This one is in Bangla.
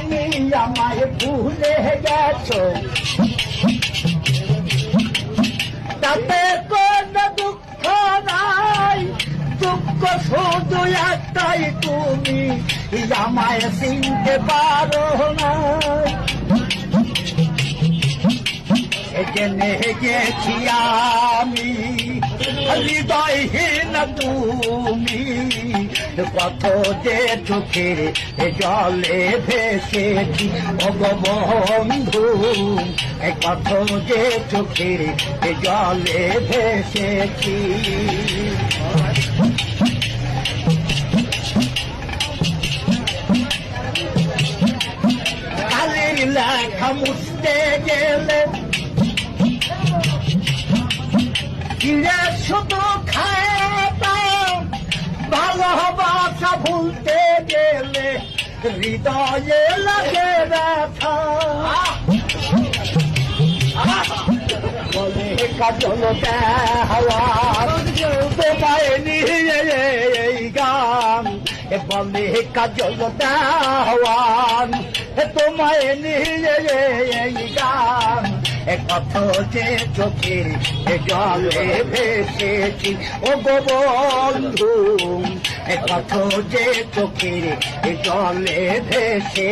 তুমি আমায় ভুলে গেছো, তাতে কোনো দুঃখ নাই, দুঃখ শুধু একটাই তুমি আমায় চিনতে পারো না। জেনে গেছি আমি হৃদয়হীন তুমি, কত যে চোখের জলে ভেসেছি বন্ধু, কত যে চোখের জলে ভেসেছি। কালির লেখা মুছতে গেলে চিড়ে শুধু খাতাম, ভালোবাসা ভুলতে গেলে হৃদয়ে লাগে ব্যথা। বলে কাজল দেওয়ার তোমায় নিয়ে এই গান, বলে কাজল দেওয়ান তোমায় নিয়ে এই গান, কত যে চোখের জলে ভেসেছি ও গো বন্ধু, কত যে চোখের জলে ভেসে।